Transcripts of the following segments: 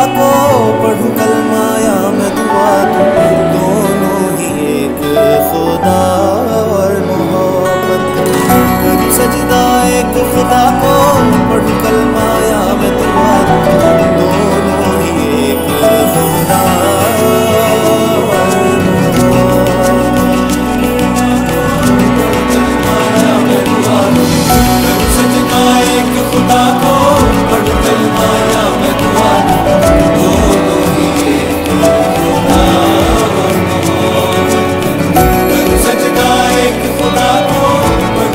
को पढ़ूं कलमा या मैं दुआ दूं, दोनों ही एक खुदा और मोहब्बत। करूं सजदा एक खुदा को पढ़ूं कलमा या मैं दुआ दूं, दोनों ही एक खुदा और मोहब्बत। सजना एक खुदा को पढ़ूं कलमा या मैं दुआ दूं, दोनों ही एक खुदा और मोहब्बत। सजना एक खुदा को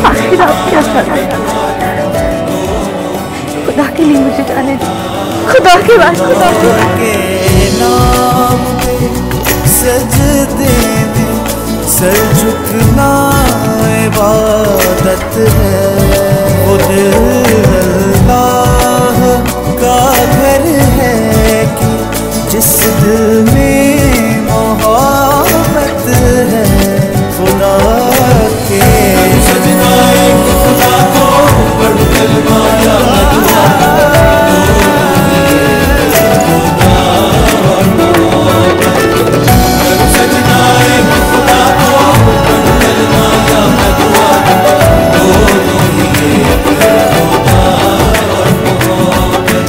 आखिर आप क्या कर रहे हैं? खुदा के लिए मुझे जाने दो, खुदा के बाद खुदा के नाम पे सजदे में सर झुकना इबादत है। वो दिल अल्लाह का घर है कि जिस दिल में मोहब्बत है खुदा के। सजना एक खुदा को पढ़ कलमा या मैं दुआ दूं, सजना एक खुदा को पढ़ कलमा या मैं दुआ दूं, दोनों ही एक खुदा और मोहब्बत।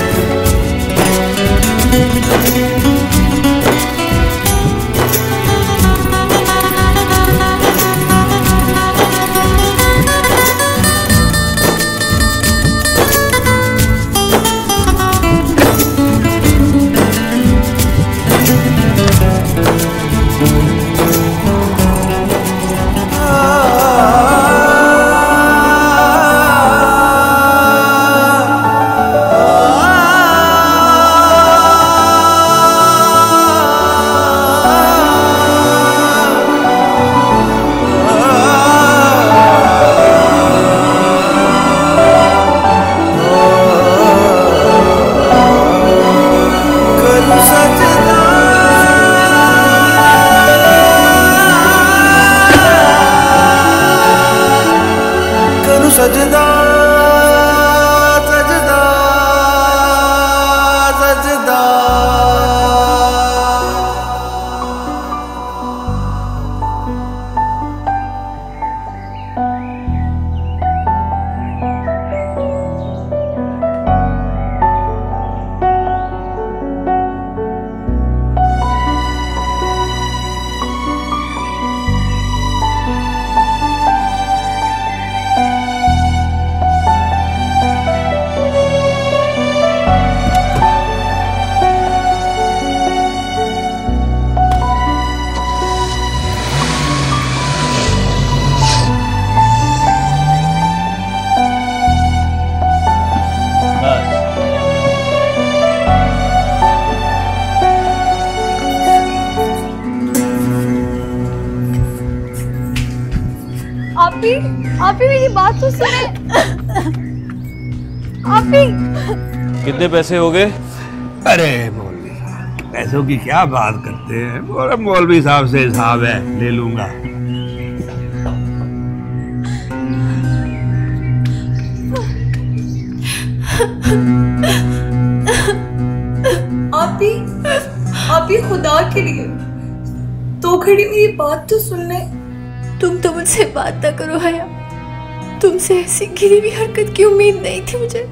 सजदा सजदा सजदा। आपी मेरी बात तो सुने। आपी कितने पैसे हो गए? अरे मौलवी साहब, पैसों की क्या बात करते हैं, मौलवी साहब से हिसाब है, ले लूंगा। आपी खुदा के लिए तो खड़ी मेरी बात तो सुन ले। तुम तो मुझसे बात ना करो हया, तुमसे ऐसी गिरी हुई हरकत की उम्मीद नहीं थी मुझे।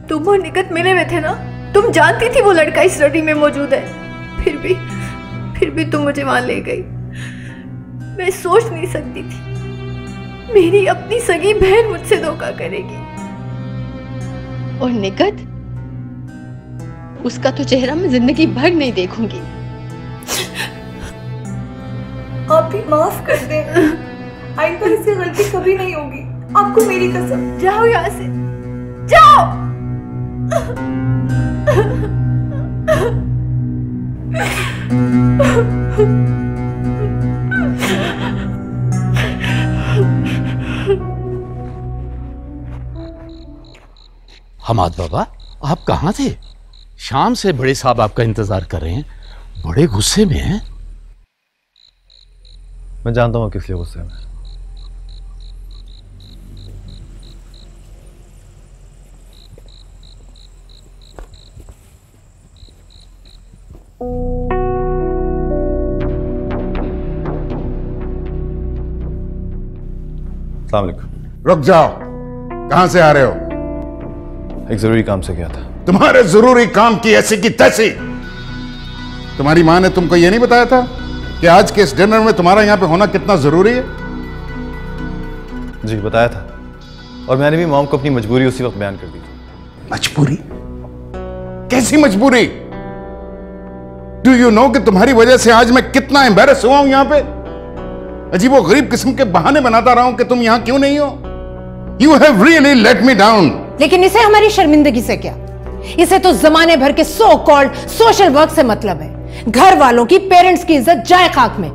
तुम और निकट मिले हुए थे ना, तुम जानती थी वो लड़का इस रटी में मौजूद है, फिर भी तुम मुझे वहां ले गई। मैं सोच नहीं सकती थी मेरी अपनी सगी बहन मुझसे धोखा करेगी। और निकट, उसका तो चेहरा मैं जिंदगी भर नहीं देखूंगी। आप भी माफ कर दें, आइंदा इससे गलती कभी नहीं होगी, आपको मेरी कसम। जाओ यहाँ से, जाओ। हमाद बाबा, आप कहाँ थे? शाम से बड़े साहब आपका इंतजार कर रहे हैं, बड़े गुस्से में हैं। मैं जानता हूँ किस लिए गुस्से में। अस्सलाम वालेकुम। रुक जाओ, कहां से आ रहे हो? एक जरूरी काम से गया था। तुम्हारे जरूरी काम की ऐसी की तैसी। तुम्हारी मां ने तुमको यह नहीं बताया था कि आज के इस डिनर में तुम्हारा यहां पे होना कितना जरूरी है? जी बताया था, और मैंने भी मॉम को अपनी मजबूरी उसी वक्त बयान कर दी थी। मजबूरी? कैसी मजबूरी? डू यू नो कि तुम्हारी वजह से आज मैं कितना एम्बैरस हुआ हूं यहां पे? अजीबो गरीब किस्म के बहाने बनाता रहा हूं कि तुम यहां क्यों नहीं हो। You have really let me down. लेकिन इसे हमारी शर्मिंदगी से क्या? इसे तो जमाने भर के सो कॉल्ड सोशल वर्क से मतलब है। घर वालों की, पेरेंट्स की इज्जत जाए खाक में।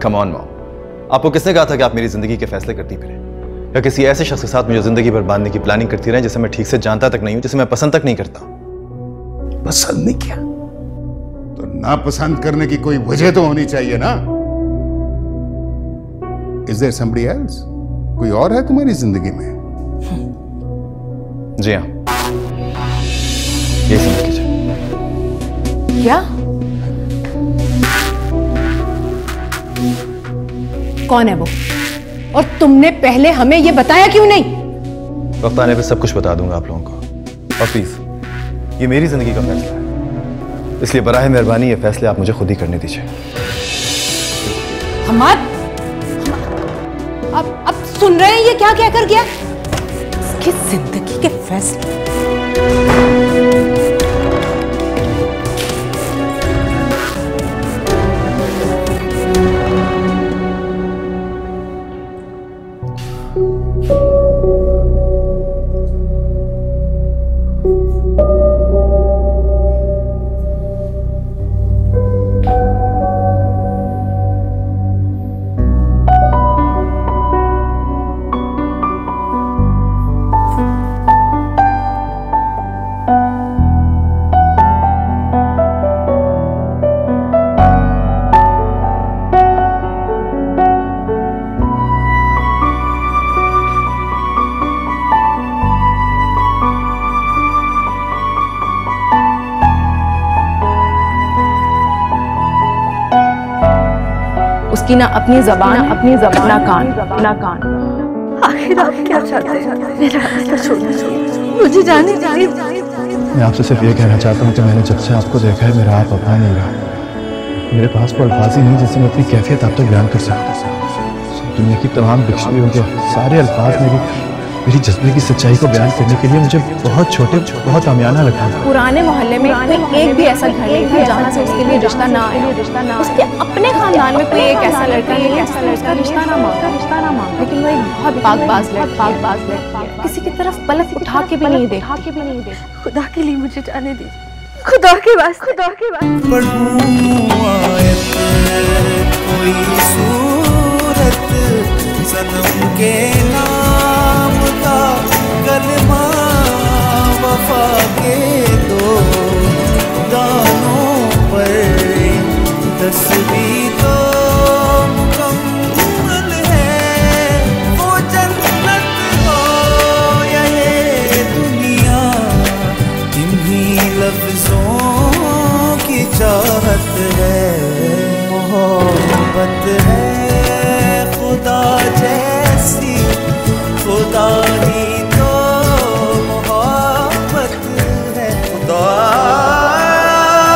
कम ऑन मॉम, आपको किसने कहा था कि आप मेरी जिंदगी के फैसले करती फिरें, या किसी ऐसे शख्स के साथ मुझे जिंदगी भर बांधने की प्लानिंग करती रहे जिसे मैं ठीक से जानता तक नहीं हूं, जिसे मैं पसंद तक नहीं करता। पसंद नहीं किया तो नापसंद करने की कोई वजह तो होनी चाहिए ना। Is there somebody else? कोई और है तुम्हारी जिंदगी में? जी हाँ, ये समझ लीजिए। क्या? कौन है वो? और तुमने पहले हमें यह बताया क्यों नहीं? वक्त आने पे सब कुछ बता दूंगा आप लोगों को। और प्लीज, ये मेरी जिंदगी का फैसला है, इसलिए बराए मेहरबानी ये फैसले आप मुझे खुद ही करने दीजिए। हमाद, अब सुन रहे हैं ये क्या क्या कर गया? इसकी जिंदगी के फैसले। उसकी ना अपनी जबान, ना कान। आखिर आप क्या चाहते हैं? मेरा हाथ छोड़ो, मुझे जाने दीजिए। मैं आपसे सिर्फ ये कहना चाहता हूँ कि मैंने जब से आपको देखा है मेरा आप अपना नहीं रहा। मेरे पास कोई अल्फाज ही नहीं जिससे मैं अपनी कैफियत आप तक बयान कर सकता। दुनिया की तमाम डिक्शनरियों के सारे अल्फाज मेरी जज्बे की सच्चाई को बयान करने के लिए मुझे बहुत छोटे, बहुत आमियाना लगता है। पुराने मोहल्ले में कोई एक भी ऐसा घर नहीं था जहाँ से उसके लिए रिश्ता ना आया। उसके अपने खानदान में कोई एक ऐसा लड़का नहीं है उसका रिश्ता ना मांगा। लेकिन वो एक बहुत पाकबाज लड़का, किसी की तरफ पलक उठा के भी नहीं देखा। खुदा के लिए मुझे जाने दीजिए, खुदा के वास्ते। कोई सूरत सनम के नाम का कलमा वफा के दो दानों पर तस्वीर तो मुकम्मल है। वो जन्नत हो या ये दुनिया, इन्हीं लफ्जों की चाहत है, मोहब्बत है खुदा जैसी, खुदा ही